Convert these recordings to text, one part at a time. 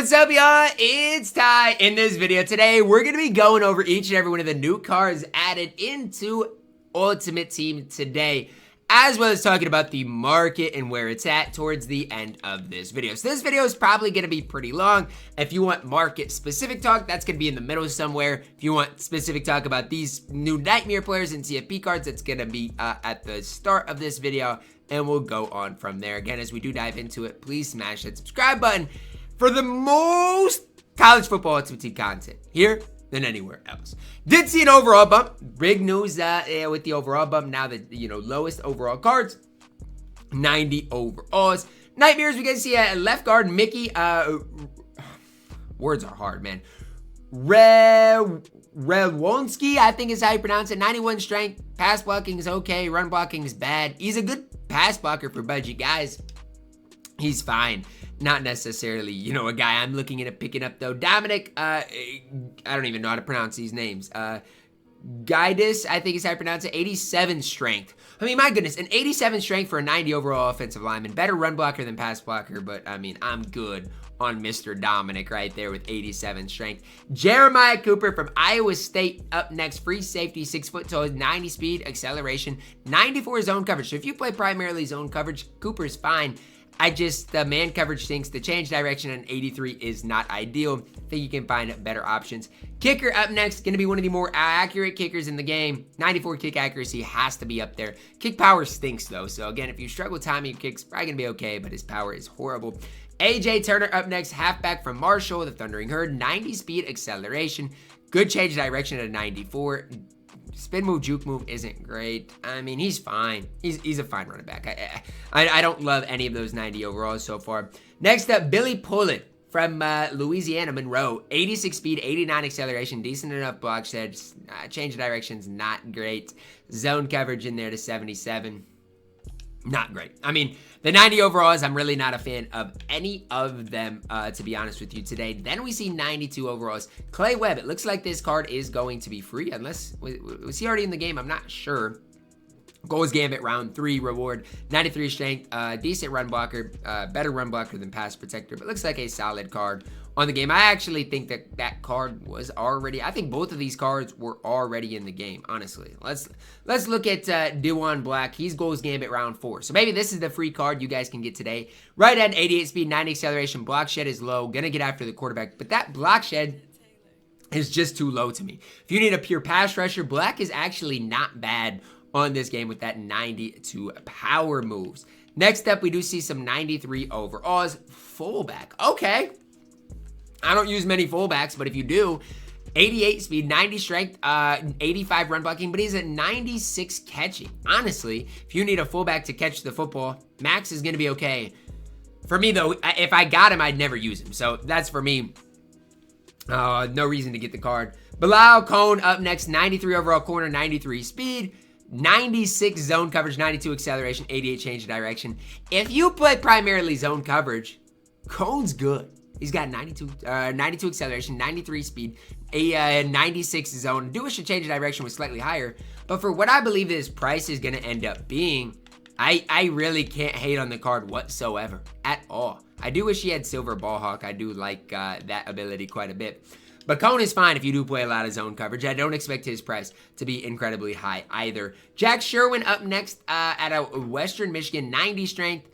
What's up, y'all? It's Ty. In this video today, we're going to be going over each and every one of the new cards added into Ultimate Team today, as well as talking about the market and where it's at towards the end of this video. So this video is probably going to be pretty long. If you want market specific talk, that's going to be in the middle somewhere. If you want specific talk about these new Nightmare players and CFP cards, that's going to be at the start of this video, and we'll go on from there. Again, as we do dive into it, please smash that subscribe button for the most college football Ultimate Team content here than anywhere else. Did see an overall bump. Big news with the overall bump. Now the lowest overall cards, 90 overalls. Nightmares, we get to see a left guard, Mickey. Words are hard, man. Relwonski, I think is how you pronounce it. 91 strength. Pass blocking is okay. Run blocking is bad. He's a good pass blocker for budget guys. He's fine. Not necessarily, a guy I'm looking at picking up, though. Dominic, I don't even know how to pronounce these names. Guidis, I think is how you pronounce it. 87 strength. I mean, my goodness, an 87 strength for a 90 overall offensive lineman. Better run blocker than pass blocker, but, I mean, I'm good on Mr. Dominic right there with 87 strength. Jeremiah Cooper from Iowa State up next. Free safety, 6 foot tall, 90 speed, acceleration, 94 zone coverage. So if you play primarily zone coverage, Cooper's fine. The man coverage stinks. The change direction on 83 is not ideal. I think you can find better options. Kicker up next, going to be one of the more accurate kickers in the game. 94 kick accuracy has to be up there. Kick power stinks though. So again, if you struggle timing your kicks, probably going to be okay, but his power is horrible. AJ Turner up next, halfback from Marshall, the Thundering Herd, 90 speed, acceleration, good change direction at 94. Spin move, juke move isn't great. I mean, he's fine. He's a fine running back. I don't love any of those 90 overalls so far. Next up, Billy Pullen from Louisiana Monroe. 86 speed, 89 acceleration, decent enough block shed. Change of direction's not great. Zone coverage in there to 77. Not great. I mean, the 90 overalls, I'm really not a fan of any of them, to be honest with you today. Then we see 92 overalls. Clay Webb, it looks like this card is going to be free, unless, was he already in the game? I'm not sure. Goals Gambit, round 3 reward, 93 strength, decent run blocker, better run blocker than pass protector, but looks like a solid card on the game. I actually think that card was already, I think both of these cards were already in the game, honestly. Let's look at Dewan Black. He's Goals Gambit round 4. So maybe this is the free card you guys can get today. Right end, 88 speed, 90 acceleration, block shed is low, gonna get after the quarterback, but that block shed is just too low to me. If you need a pure pass rusher, Black is actually not bad on this game with that 92 power moves. Next up, we do see some 93 overalls. Fullback. Okay. I don't use many fullbacks, but if you do, 88 speed, 90 strength, 85 run blocking, but he's at 96 catching. Honestly, if you need a fullback to catch the football, Max is going to be okay. For me, though, if I got him, I'd never use him. So that's for me. No reason to get the card. Bilal Cone up next, 93 overall corner, 93 speed. 96 zone coverage, 92 acceleration, 88 change of direction. If you play primarily zone coverage, Cone's good. He's got 92 acceleration, 93 speed, a 96 zone. Do wish a change of direction was slightly higher, but for what I believe his price is going to end up being, I really can't hate on the card whatsoever at all. I do wish he had Silver Ball Hawk. I do like that ability quite a bit. But Cone is fine if you do play a lot of zone coverage. I don't expect his price to be incredibly high either. Jack Sherwin up next at a Western Michigan, 90 strength.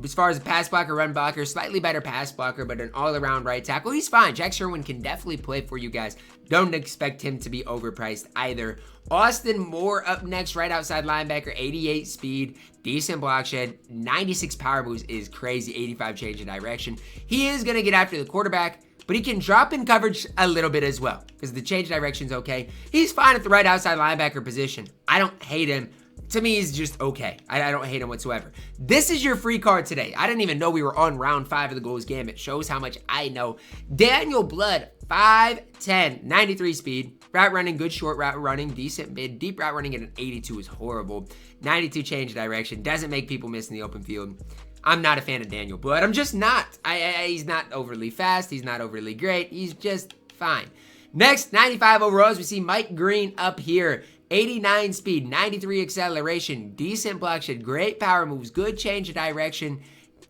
As far as a pass blocker, run blocker, slightly better pass blocker, but an all-around right tackle. He's fine. Jack Sherwin can definitely play for you guys. Don't expect him to be overpriced either. Austin Moore up next, right outside linebacker, 88 speed, decent block shed, 96 power moves is crazy, 85 change of direction. He is going to get after the quarterback, but he can drop in coverage a little bit as well because the change direction's okay. He's fine at the right outside linebacker position. I don't hate him. To me, he's just okay. I don't hate him whatsoever. This is your free card today. I didn't even know we were on round 5 of the Goals Gambit. Shows how much I know. Daniel Blood, 5'10", 93 speed. Route running, good short route running, decent mid. Deep route running at an 82 is horrible. 92 change direction. Doesn't make people miss in the open field. I'm not a fan of Daniel Blood. I'm just not. He's not overly fast. He's not overly great. He's just fine. Next, 95 overalls. We see Mike Green up here. 89 speed, 93 acceleration, decent block shed, great power moves, good change of direction.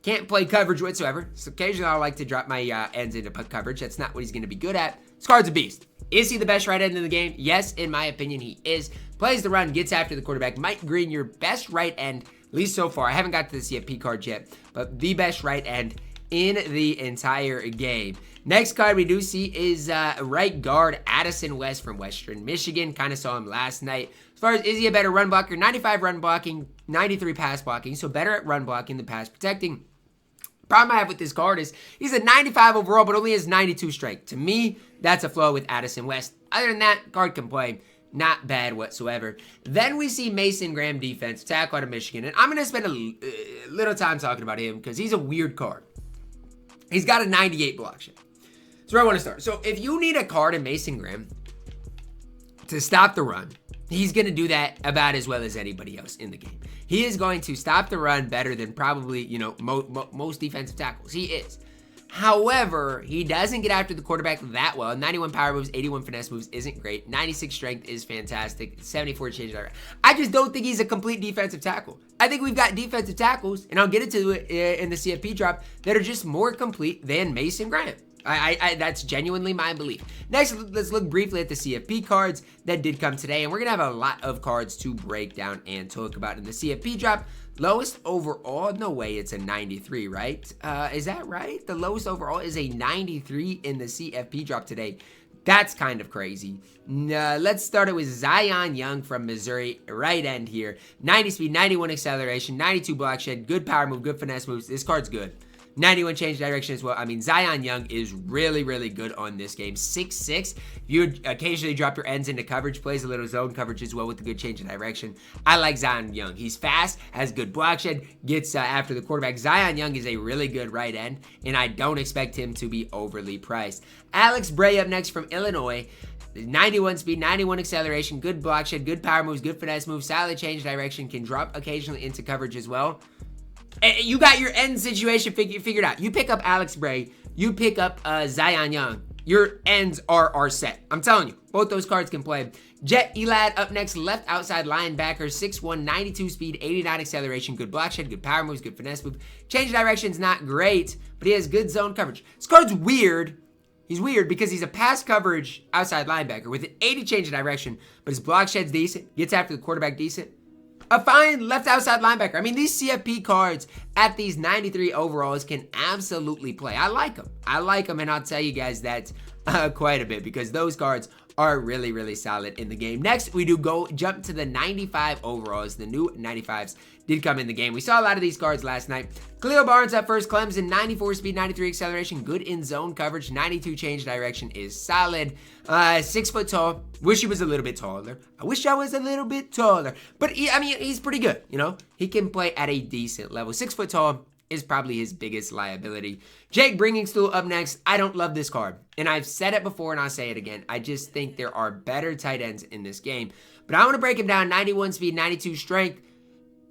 Can't play coverage whatsoever. So occasionally I like to drop my ends into coverage. That's not what he's going to be good at. This card's a beast. Is he the best right end in the game? Yes, in my opinion, he is. Plays the run, gets after the quarterback. Mike Green, your best right end, at least so far. I haven't got to the CFP card yet, but the best right end in the entire game. Next card we do see is right guard Addison West from Western Michigan. Kind of saw him last night. As far as is he a better run blocker? 95 run blocking, 93 pass blocking. So better at run blocking than pass protecting. Problem I have with this card is he's a 95 overall, but only has 92 strength. To me, that's a flaw with Addison West. Other than that, card can play. Not bad whatsoever. Then we see Mason Graham, defense tackle out of Michigan. And I'm going to spend a little time talking about him because he's a weird card. He's got a 98 block shot. That's where I want to start. So if you need a card in Mason Graham to stop the run, he's going to do that about as well as anybody else in the game. He is going to stop the run better than probably, most defensive tackles. He is. However, he doesn't get after the quarterback that well. 91 power moves, 81 finesse moves isn't great. 96 strength is fantastic. 74 change direction. I just don't think he's a complete defensive tackle. I think we've got defensive tackles, and I'll get into it in the CFP drop, that are just more complete than Mason Graham. That's genuinely my belief. Next, let's look briefly at the CFP cards that did come today, and we're gonna have a lot of cards to break down and talk about in the CFP drop. Lowest overall, no way, it's a 93, right? Is that right? The lowest overall is a 93 in the CFP drop today. That's kind of crazy. Let's start it with Zion Young from Missouri, right end here. 90 speed, 91 acceleration, 92 block shed, good power move, good finesse moves. This card's good. 91 change direction as well. I mean, Zion Young is really, really good on this game. 6'6". You would occasionally drop your ends into coverage, plays a little zone coverage as well with a good change of direction. I like Zion Young. He's fast, has good block shed, gets after the quarterback. Zion Young is a really good right end, and I don't expect him to be overly priced. Alex Bray up next from Illinois. 91 speed, 91 acceleration, good block shed, good power moves, good finesse moves, solid change direction, can drop occasionally into coverage as well. You got your end situation figured out. You pick up Alex Bray, you pick up Zion Young. Your ends are set. I'm telling you, both those cards can play. Jet Elad up next, left outside linebacker, 6'1", 92 speed, 89 acceleration, good block shed, good power moves, good finesse move. Change direction's not great, but he has good zone coverage. This card's weird. He's weird because he's a pass coverage outside linebacker with an 80 change of direction, but his block shed's decent, gets after the quarterback decent. A fine left outside linebacker. I mean, these CFP cards at these 93 overalls can absolutely play. I like them, and I'll tell you guys that quite a bit because those cards are really, really solid in the game. Next, we do jump to the 95 overalls. The new 95s did come in the game. We saw a lot of these cards last night. Khalil Barnes up first, Clemson, 94 speed, 93 acceleration, good in zone coverage, 92 change direction is solid. 6 foot tall. Wish he was a little bit taller. I wish I was a little bit taller. But he's pretty good, He can play at a decent level. 6 foot tall is probably his biggest liability. Jake Briningstool up next. I don't love this card. And I've said it before and I'll say it again. I just think there are better tight ends in this game. But I want to break him down. 91 speed, 92 strength.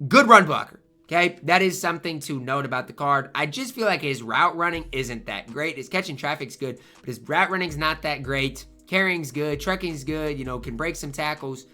Good run blocker. Okay, that is something to note about the card. I just feel like his route running isn't that great. His catching traffic's good, but his route running's not that great. Carrying's good, trucking's good, can break some tackles.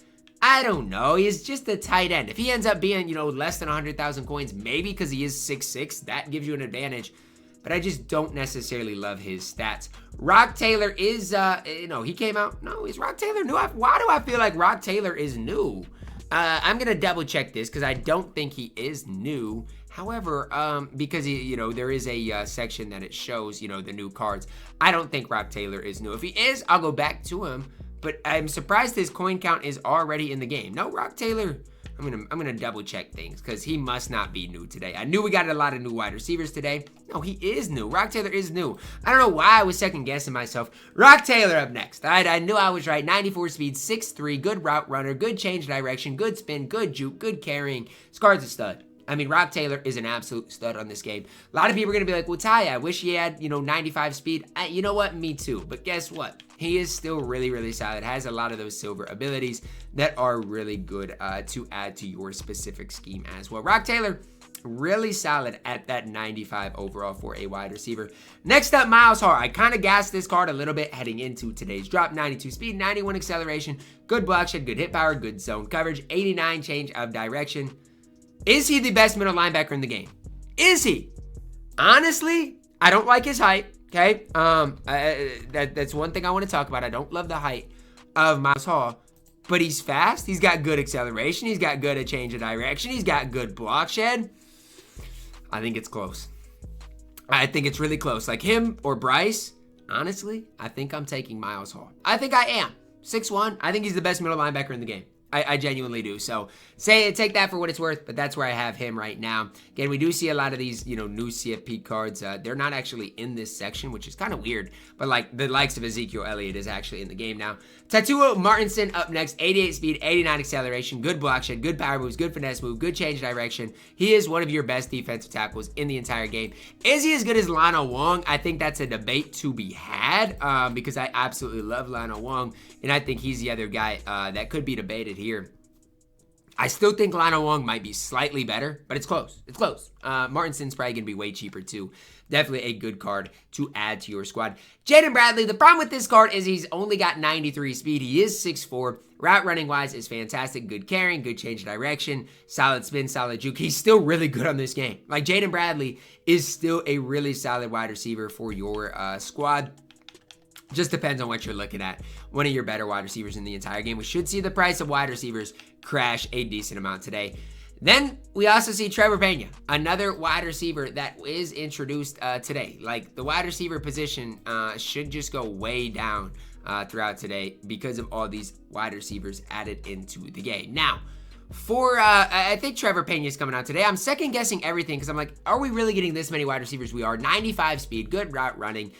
I don't know. He's just a tight end. If he ends up being, less than 100,000 coins, maybe because he is 6'6", that gives you an advantage. But I just don't necessarily love his stats. Roc Taylor is, he came out. No, is Roc Taylor new? Why do I feel like Roc Taylor is new? I'm going to double check this because I don't think he is new. However, because there is a section that it shows, the new cards. I don't think Roc Taylor is new. If he is, I'll go back to him. But I'm surprised his coin count is already in the game. No, Roc Taylor. I'm gonna double check things because he must not be new today. I knew we got a lot of new wide receivers today. No, he is new. Roc Taylor is new. I don't know why I was second guessing myself. Roc Taylor up next. I knew I was right. 94 speed, 6'3", good route runner, good change direction, good spin, good juke, good carrying. This card's a stud. I mean, Roc Taylor is an absolute stud on this game. A lot of people are going to be like, well, Ty, I wish he had, 95 speed. You know what? Me too. But guess what? He is still really, really solid. Has a lot of those silver abilities that are really good to add to your specific scheme as well. Roc Taylor, really solid at that 95 overall for a wide receiver. Next up, Miles Hart. I kind of gassed this card a little bit heading into today's drop. 92 speed, 91 acceleration, good block shed, good hit power, good zone coverage, 89 change of direction. Is he the best middle linebacker in the game? Is he? Honestly, I don't like his height. Okay, that's one thing I want to talk about. I don't love the height of Miles Hall, but he's fast. He's got good acceleration. He's got good change of direction. He's got good block shed. I think it's close. I think it's really close. Like him or Bryce, honestly, I think I'm taking Miles Hall. I think I am. 6'1". I think he's the best middle linebacker in the game. I genuinely do. So take that for what it's worth, but that's where I have him right now. Again, we do see a lot of these, new CFP cards. They're not actually in this section, which is kind of weird, but like the likes of Ezekiel Elliott is actually in the game now. Tatuo Martinson up next, 88 speed, 89 acceleration, good block shed, good power moves, good finesse move, good change direction. He is one of your best defensive tackles in the entire game. Is he as good as Lionel Wong? I think that's a debate to be had because I absolutely love Lionel Wong, and I think he's the other guy that could be debated here. I still think Lionel Wong might be slightly better, but it's close. It's close. Martinson's probably going to be way cheaper too. Definitely a good card to add to your squad. Jaden Bradley, the problem with this card is he's only got 93 speed. He is 6'4". Route running wise is fantastic. Good carrying, good change of direction, solid spin, solid juke. He's still really good on this game. Like Jaden Bradley is still a really solid wide receiver for your squad. Just depends on what you're looking at. One of your better wide receivers in the entire game. We should see the price of wide receivers crash a decent amount today. Then we also see Trebor Pena, another wide receiver that is introduced today. Like the wide receiver position should just go way down throughout today because of all these wide receivers added into the game. Now, I think Trebor Pena is coming out today. I'm second guessing everything because I'm like, are we really getting this many wide receivers? We are. 95 speed, good route running.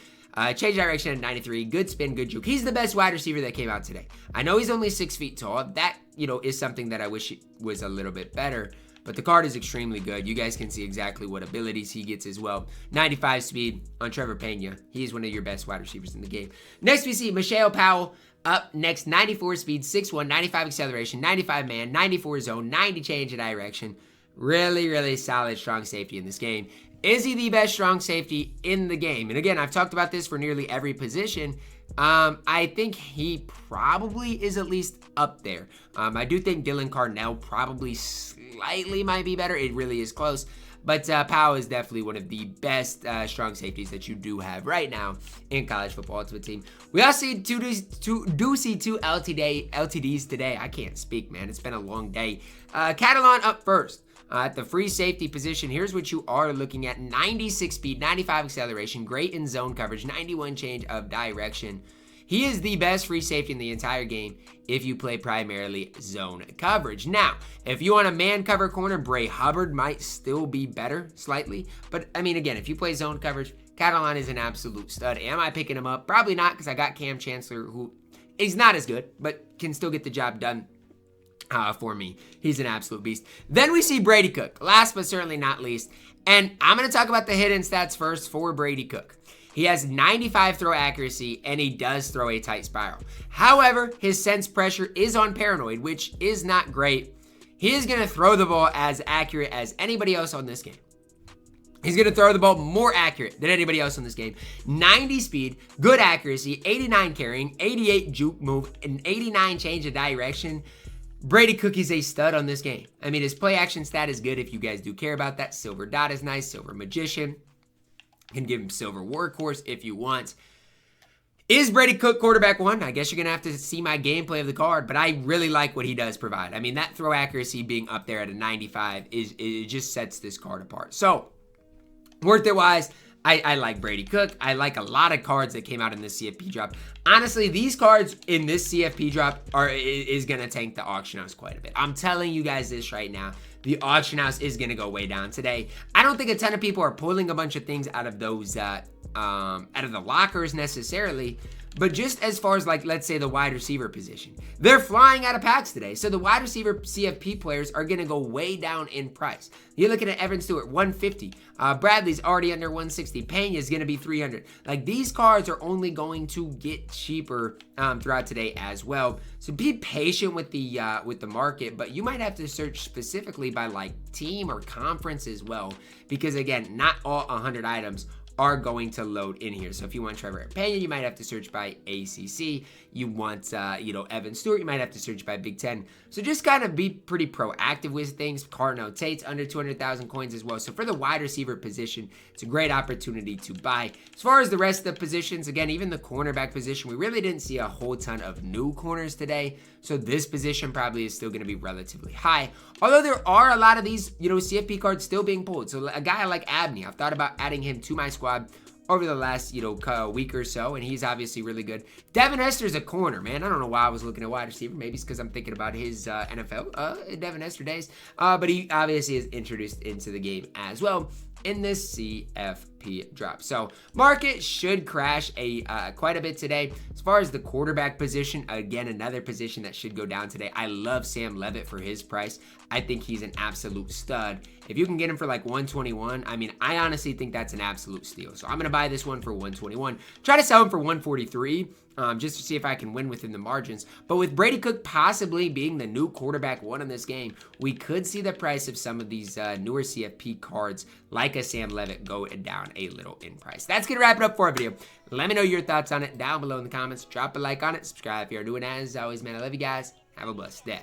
Change direction at 93, good spin, good juke. He's the best wide receiver that came out today. I know he's only 6 feet tall. That, is something that I wish was a little bit better. But the card is extremely good. You guys can see exactly what abilities he gets as well. 95 speed on Trebor Pena. He is one of your best wide receivers in the game. Next, we see Michelle Powell up next. 94 speed, 6'1", 95 acceleration, 95 man, 94 zone, 90 change of direction. Really, really solid, strong safety in this game. Is he the best strong safety in the game? And again, I've talked about this for nearly every position. I think he probably is at least up there. I do think Dylan Carnell probably slightly might be better. It really is close. But Powell is definitely one of the best strong safeties that you do have right now in College Football Ultimate Team. We also see two LTDs today. I can't speak, man. It's been a long day. Catalon up first. At the free safety position, here's what you are looking at. 96 speed, 95 acceleration, great in zone coverage, 91 change of direction. He is the best free safety in the entire game if you play primarily zone coverage. Now, if you want a man cover corner, Bray Hubbard might still be better slightly. But, I mean, again, if you play zone coverage, Catalon is an absolute stud. Am I picking him up? Probably not, because I got Cam Chancellor, who is not as good, but can still get the job done. For me, he's an absolute beast. Then we see Brady Cook, last but certainly not least. And I'm going to talk about the hidden stats first for Brady Cook. He has 95 throw accuracy, and he does throw a tight spiral. However, his sense pressure is on paranoid, which is not great. He is going to throw the ball as accurate as anybody else on this game. He's going to throw the ball more accurate than anybody else in this game. 90 speed, good accuracy, 89 carrying, 88 juke move, and 89 change of direction. Brady Cook is a stud on this game. I mean, his play action stat is good if you guys do care about that. Silver dot is nice. Silver magician. Can give him silver workhorse if you want. Is Brady Cook quarterback one? I guess you're going to have to see my gameplay of the card, but I really like what he does provide. I mean, that throw accuracy being up there at a 95 it just sets this card apart. So, worth it wise, I like Brady Cook. I like a lot of cards that came out in this CFP drop. Honestly, these cards in this CFP drop is going to tank the auction house quite a bit. I'm telling you guys this right now. The auction house is going to go way down today. I don't think a ton of people are pulling a bunch of things out of those, out of the lockers necessarily. But just as far as, like, let's say the wide receiver position, they're flying out of packs today. So the wide receiver CFP players are going to go way down in price. You're looking at Evan Stewart, 150. Bradley's already under 160. Pena's going to be 300. Like, these cards are only going to get cheaper throughout today as well. So be patient with the market, but you might have to search specifically by, like, team or conference as well. Because, again, not all 100 items are going to load in here. So if you want Trebor Pena, you might have to search by ACC. You want, Evan Stewart, you might have to search by Big Ten. So just kind of be pretty proactive with things. Cardinal Tate's under 200,000 coins as well. So for the wide receiver position, it's a great opportunity to buy. As far as the rest of the positions, again, even the cornerback position, we really didn't see a whole ton of new corners today. So this position probably is still going to be relatively high. Although there are a lot of these, CFP cards still being pulled. So a guy like Abney, I've thought about adding him to my squad over the last, week or so, and he's obviously really good. Devin Hester's a corner, man. I don't know why I was looking at wide receiver. Maybe it's because I'm thinking about his NFL Devin Hester days. But he obviously is introduced into the game as well in this CFP drop. So market should crash quite a bit today. As far as the quarterback position, again, another position that should go down today. I love Sam Levitt for his price. I think he's an absolute stud. If you can get him for like 121, I honestly think that's an absolute steal. So I'm going to buy this one for 121. Try to sell him for 143. Just to see if I can win within the margins. But with Brady Cook possibly being the new quarterback one in this game, we could see the price of some of these newer CFP cards, like a Sam Levitt, go down a little in price. That's going to wrap it up for our video. Let me know your thoughts on it down below in the comments. Drop a like on it. Subscribe if you're new. And as always, man, I love you guys. Have a blessed day.